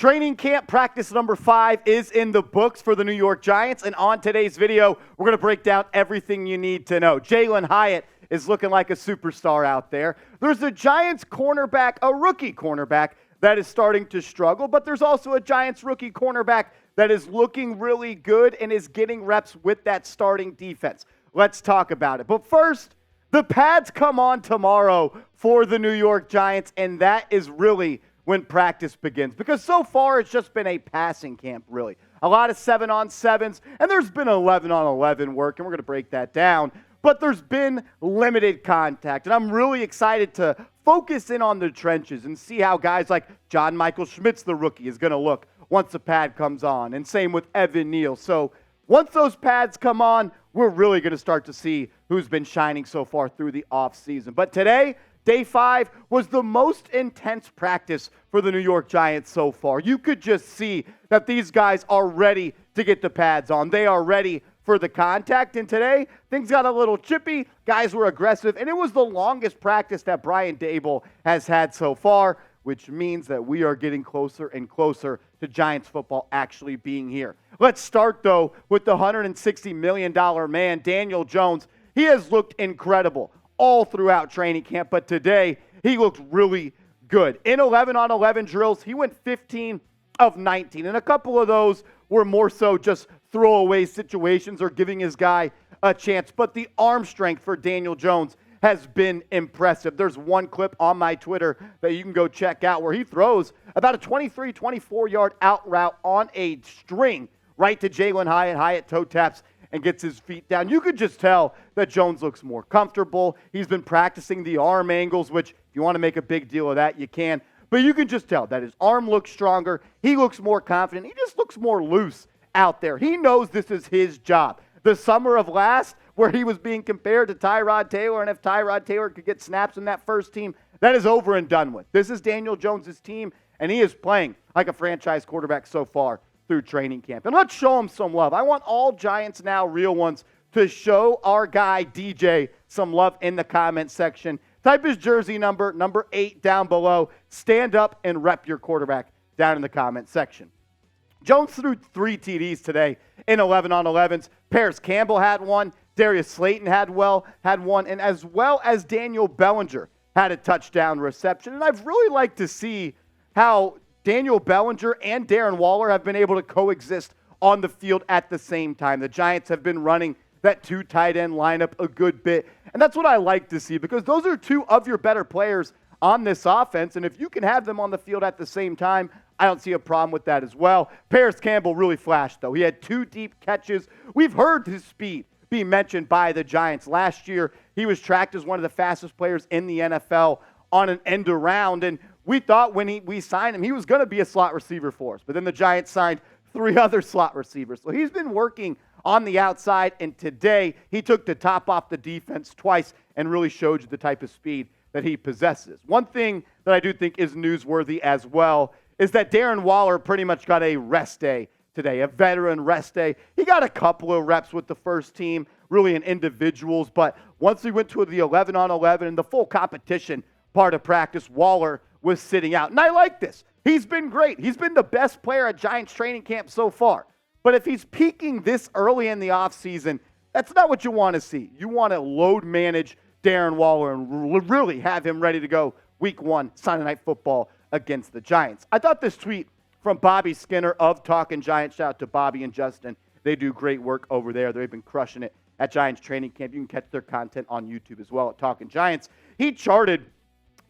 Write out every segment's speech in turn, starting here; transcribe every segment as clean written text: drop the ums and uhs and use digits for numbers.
Training camp practice number 5 is in the books for the New York Giants, and on today's video, we're going to break down everything you need to know. Jalin Hyatt is looking like a superstar out there. There's a Giants cornerback, a rookie cornerback, that is starting to struggle, but there's also a Giants rookie cornerback that is looking really good and is getting reps with that starting defense. Let's talk about it. But first, the pads come on tomorrow for the New York Giants, and that is really when practice begins. Because so far, it's just been a passing camp, really. A lot of 7-on-7s, and there's been 11-on-11 work, and we're going to break that down. But there's been limited contact, and I'm really excited to focus in on the trenches and see how guys like John Michael Schmitz, the rookie, is going to look once the pad comes on, and same with Evan Neal. So once those pads come on, we're really going to start to see who's been shining so far through the offseason. But today, Day 5 was the most intense practice for the New York Giants so far. You could just see that these guys are ready to get the pads on. They are ready for the contact, and today, things got a little chippy. Guys were aggressive, and it was the longest practice that Brian Daboll has had so far, which means that we are getting closer and closer to Giants football actually being here. Let's start, though, with the $160 million man, Daniel Jones. He has looked incredible all throughout training camp, but today he looked really good. In 11-on-11 drills, he went 15 of 19, and a couple of those were more so just throwaway situations or giving his guy a chance. But the arm strength for Daniel Jones has been impressive. There's one clip on my Twitter that you can go check out where he throws about a 23, 24-yard out route on a string right to Jalin Hyatt. Hyatt toe taps and gets his feet down. You could just tell that Jones looks more comfortable. He's been practicing the arm angles, which if you want to make a big deal of that, you can. But you can just tell that his arm looks stronger. He looks more confident. He just looks more loose out there. He knows this is his job. The summer of last, where he was being compared to Tyrod Taylor, and if Tyrod Taylor could get snaps in that first team, that is over and done with. This is Daniel Jones' team, and he is playing like a franchise quarterback so far through training camp. And let's show him some love. I want all Giants Now real ones to show our guy DJ some love in the comment section. Type his jersey number 8 down below. Stand up and rep your quarterback down in the comment section. Jones threw 3 TDs today in 11-on-11s. Paris Campbell had one. Darius Slayton had one. And as well as Daniel Bellinger had a touchdown reception. And I've really liked to see how Daniel Bellinger and Darren Waller have been able to coexist on the field at the same time. The Giants have been running that 2 tight end lineup a good bit. And that's what I like to see because those are 2 of your better players on this offense. And if you can have them on the field at the same time, I don't see a problem with that as well. Paris Campbell really flashed, though. He had 2 deep catches. We've heard his speed be mentioned by the Giants. Last year, he was tracked as one of the fastest players in the NFL on an end around. And we thought when we signed him, he was going to be a slot receiver for us. But then the Giants signed 3 other slot receivers. So he's been working on the outside, and today he took the top off the defense twice and really showed you the type of speed that he possesses. One thing that I do think is newsworthy as well is that Darren Waller pretty much got a rest day today, a veteran rest day. He got a couple of reps with the first team, really in individuals, but once we went to the 11-on-11 and the full competition part of practice, Waller was sitting out. And I like this. He's been great. He's been the best player at Giants training camp so far. But if he's peaking this early in the offseason, that's not what you want to see. You want to load manage Darren Waller and really have him ready to go week 1, Sunday Night Football against the Giants. I thought this tweet from Bobby Skinner of Talkin' Giants, shout out to Bobby and Justin. They do great work over there. They've been crushing it at Giants training camp. You can catch their content on YouTube as well at Talkin' Giants. He charted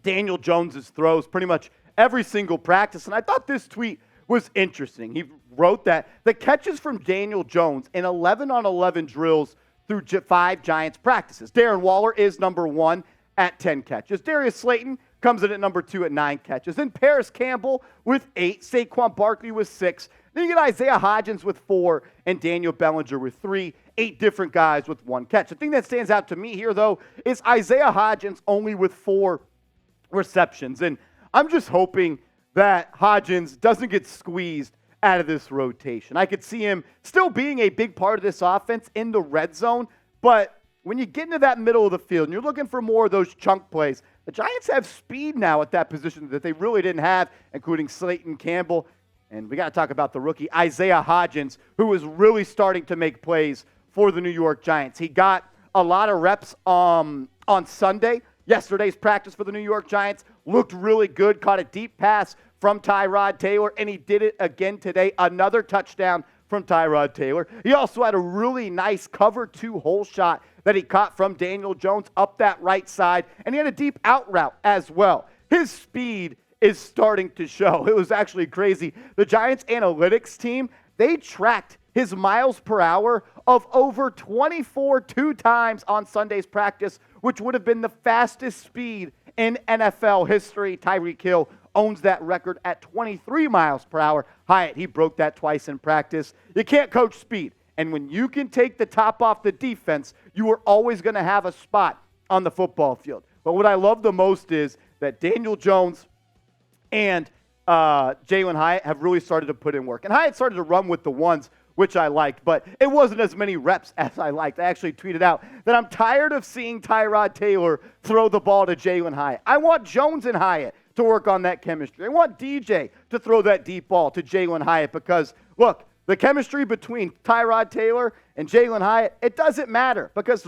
Daniel Jones's throws pretty much every single practice, and I thought this tweet was interesting. He wrote that the catches from Daniel Jones in 11-on-11 drills through 5 Giants practices. Darren Waller is number 1 at 10 catches. Darius Slayton comes in at number 2 at 9 catches. Then Paris Campbell with 8. Saquon Barkley with 6. Then you get Isaiah Hodgins with 4 and Daniel Bellinger with 3. 8 different guys with 1 catch. The thing that stands out to me here, though, is Isaiah Hodgins only with 4 receptions. And I'm just hoping that Hodgins doesn't get squeezed out of this rotation. I could see him still being a big part of this offense in the red zone, but when you get into that middle of the field and you're looking for more of those chunk plays, the Giants have speed now at that position that they really didn't have, including Slayton, Campbell, And we got to talk about the rookie, Isaiah Hodgins, who is really starting to make plays for the New York Giants. He got a lot of reps on Sunday. Yesterday's practice for the New York Giants looked really good, caught a deep pass from Tyrod Taylor, and he did it again today. Another touchdown from Tyrod Taylor. He also had a really nice cover 2 hole shot that he caught from Daniel Jones up that right side, and he had a deep out route as well. His speed is starting to show. It was actually crazy. The Giants analytics team, they tracked his miles per hour of over 24 2 times on Sunday's practice, which would have been the fastest speed in NFL history. Tyreek Hill owns that record at 23 miles per hour. Hyatt, he broke that twice in practice. You can't coach speed. And when you can take the top off the defense, you are always going to have a spot on the football field. But what I love the most is that Daniel Jones and Jalin Hyatt have really started to put in work. And Hyatt started to run with the ones, which I liked, but it wasn't as many reps as I liked. I actually tweeted out that I'm tired of seeing Tyrod Taylor throw the ball to Jalin Hyatt. I want Jones and Hyatt to work on that chemistry. I want DJ to throw that deep ball to Jalin Hyatt because, look, the chemistry between Tyrod Taylor and Jalin Hyatt, it doesn't matter because,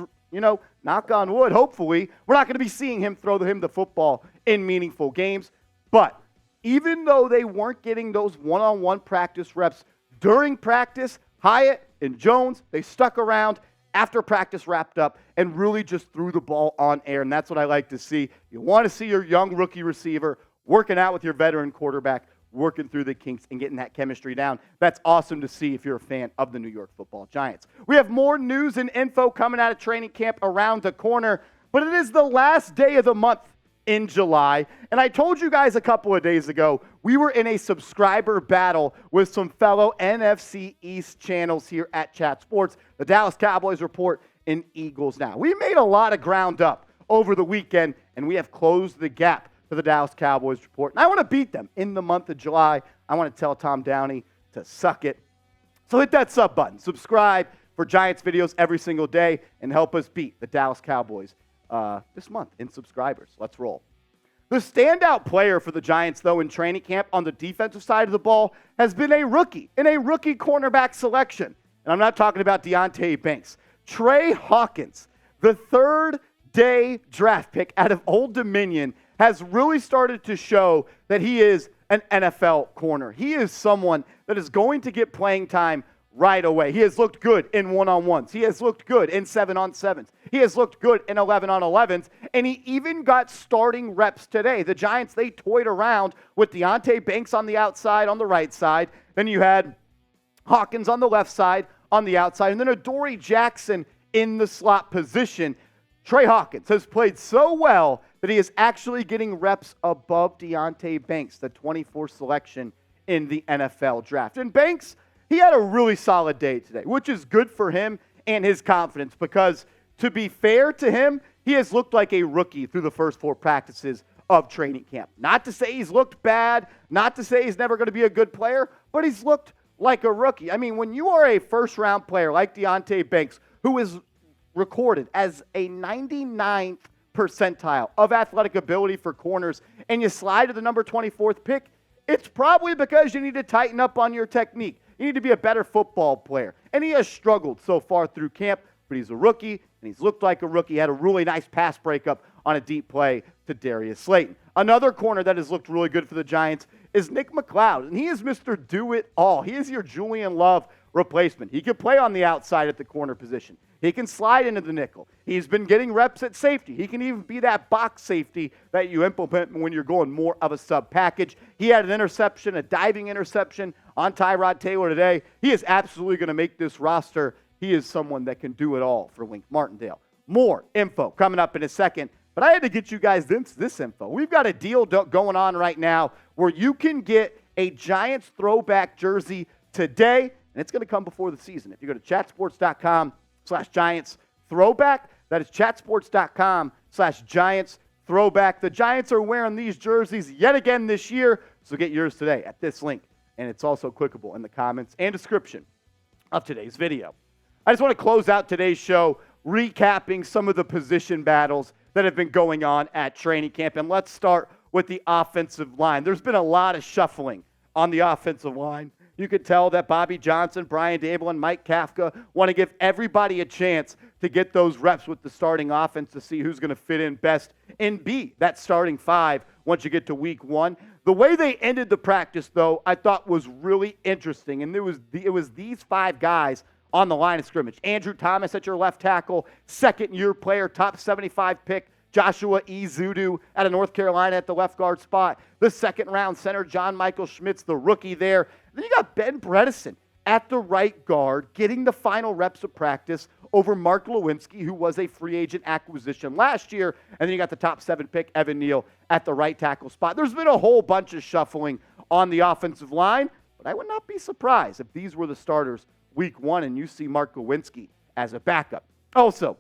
knock on wood, hopefully, we're not going to be seeing him throw him the football in meaningful games. But even though they weren't getting those one-on-one practice reps during practice, Hyatt and Jones, they stuck around after practice wrapped up and really just threw the ball on air, and that's what I like to see. You want to see your young rookie receiver working out with your veteran quarterback, working through the kinks and getting that chemistry down. That's awesome to see if you're a fan of the New York Football Giants. We have more news and info coming out of training camp around the corner, but it is the last day of the month in July. And I told you guys a couple of days ago, we were in a subscriber battle with some fellow NFC East channels here at Chat Sports, the Dallas Cowboys Report and Eagles Now. We made a lot of ground up over the weekend, and we have closed the gap to the Dallas Cowboys Report. And I want to beat them in the month of July. I want to tell Tom Downey to suck it. So hit that sub button. Subscribe for Giants videos every single day and help us beat the Dallas Cowboys this month in subscribers. Let's roll. The standout player for the Giants, though, in training camp on the defensive side of the ball has been a rookie in a rookie cornerback selection. And I'm not talking about Deonte Banks. Tre Hawkins, the third-day draft pick out of Old Dominion, has really started to show that he is an NFL corner. He is someone that is going to get playing time right away. He has looked good in one-on-ones. He has looked good in 7-on-7s. He has looked good in 11-on-11s, and he even got starting reps today. The Giants, they toyed around with Deonte Banks on the outside, on the right side. Then you had Hawkins on the left side, on the outside, and then Adoree Jackson in the slot position. Tre Hawkins has played so well that he is actually getting reps above Deonte Banks, the 24th selection in the NFL draft. And Banks, he had a really solid day today, which is good for him and his confidence because, to be fair to him, he has looked like a rookie through the first 4 practices of training camp. Not to say he's looked bad, not to say he's never going to be a good player, but he's looked like a rookie. I mean, when you are a first-round player like Deonte Banks, who is recorded as a 99th percentile of athletic ability for corners, and you slide to the number 24th pick, it's probably because you need to tighten up on your technique. You need to be a better football player. And he has struggled so far through camp, but he's a rookie, and he's looked like a rookie. He had a really nice pass breakup on a deep play to Darius Slayton. Another corner that has looked really good for the Giants is Nick McLeod, and he is Mr. Do-It-All. He is your Julian Love replacement. He can play on the outside at the corner position. He can slide into the nickel. He's been getting reps at safety. He can even be that box safety that you implement when you're going more of a sub package. He had an interception, a diving interception on Tyrod Taylor today. He is absolutely going to make this roster. He is someone that can do it all for Wink Martindale. More info coming up in a second, but I had to get you guys this info. We've got a deal going on right now where you can get a Giants throwback jersey today, and it's going to come before the season. If you go to chatsports.com/Giants throwback, that is chatsports.com/Giants throwback. The Giants are wearing these jerseys yet again this year, so get yours today at this link. And it's also clickable in the comments and description of today's video. I just want to close out today's show recapping some of the position battles that have been going on at training camp. And let's start with the offensive line. There's been a lot of shuffling on the offensive line. You could tell that Bobby Johnson, Brian Dable, and Mike Kafka want to give everybody a chance to get those reps with the starting offense to see who's going to fit in best and be that starting five once you get to week one. The way they ended the practice, though, I thought was really interesting, and it was these five guys on the line of scrimmage. Andrew Thomas at your left tackle, second-year player, top 75 pick, Joshua Ezeudu out of North Carolina at the left guard spot. The second-round center, John Michael Schmitz, the rookie there. Then you got Ben Bredeson at the right guard, getting the final reps of practice over Mark Glowinski, who was a free agent acquisition last year. And then you got the top 7 pick, Evan Neal, at the right tackle spot. There's been a whole bunch of shuffling on the offensive line, but I would not be surprised if these were the starters week one and you see Mark Glowinski as a backup. Also,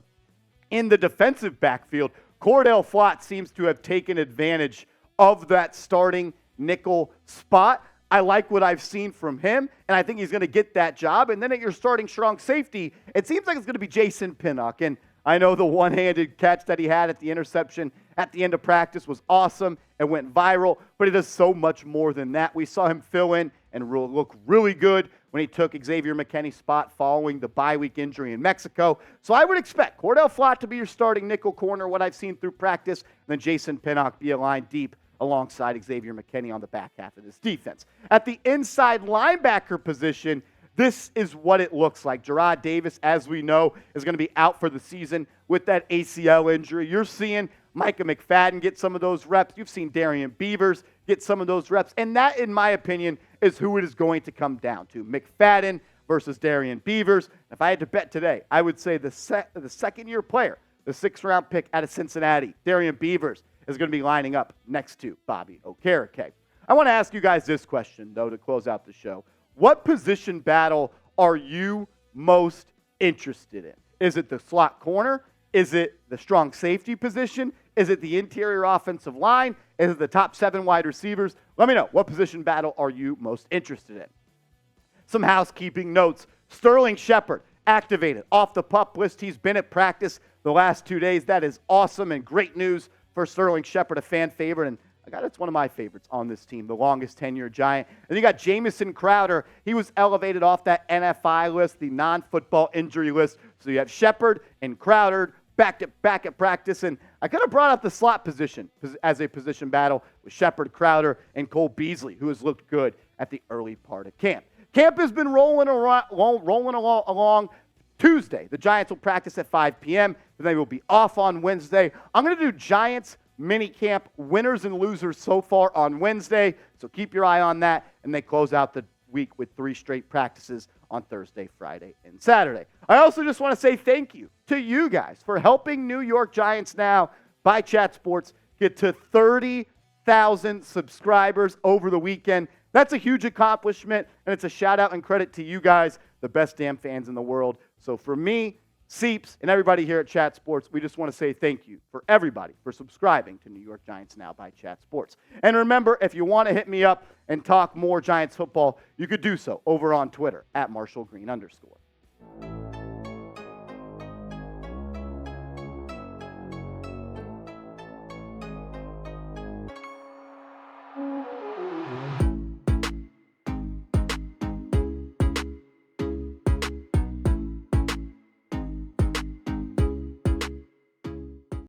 in the defensive backfield, Cordell Flott seems to have taken advantage of that starting nickel spot. I like what I've seen from him, and I think he's going to get that job. And then at your starting strong safety, it seems like it's going to be Jason Pinnock. And I know the one-handed catch that he had at the interception at the end of practice was awesome and went viral, but he does so much more than that. We saw him fill in and look really good when he took Xavier McKinney's spot following the bye week injury in Mexico. So I would expect Cordell Flott to be your starting nickel corner, what I've seen through practice, and then Jason Pinnock be aligned deep alongside Xavier McKinney on the back half of this defense. At the inside linebacker position, this is what it looks like. Jarrad Davis, as we know, is going to be out for the season with that ACL injury. You're seeing Micah McFadden get some of those reps. You've seen Darian Beavers get some of those reps. And that, in my opinion, is who it is going to come down to. McFadden versus Darian Beavers. If I had to bet today, I would say the second-year player, the 6th-round pick out of Cincinnati, Darian Beavers, is going to be lining up next to Bobby Okereke. I want to ask you guys this question, though, to close out the show. What position battle are you most interested in? Is it the slot corner? Is it the strong safety position? Is it the interior offensive line? Is it the top 7 wide receivers? Let me know. What position battle are you most interested in? Some housekeeping notes. Sterling Shepard activated off the PUP list. He's been at practice the last 2 days. That is awesome and great news for Sterling Shepard, a fan favorite, and it's one of my favorites on this team, the longest tenured Giant. And you got Jamison Crowder. He was elevated off that NFI list, the non-football injury list. So you have Shepard and Crowder back at practice. And I kind of brought up the slot position as a position battle with Shepard, Crowder, and Cole Beasley, who has looked good at the early part of camp. Camp has been rolling along. Tuesday, the Giants will practice at 5 p.m. Then they will be off on Wednesday. I'm going to do Giants mini camp winners and losers so far on Wednesday, so keep your eye on that. And they close out the week with 3 straight practices on Thursday, Friday, and Saturday. I also just want to say thank you to you guys for helping New York Giants Now by Chat Sports get to 30,000 subscribers over the weekend. That's a huge accomplishment, and it's a shout-out and credit to you guys, the best damn fans in the world. So for me, Seeps, and everybody here at Chat Sports, we just want to say thank you for everybody for subscribing to New York Giants Now by Chat Sports. And remember, if you want to hit me up and talk more Giants football, you could do so over on Twitter at @MarshallGreen_.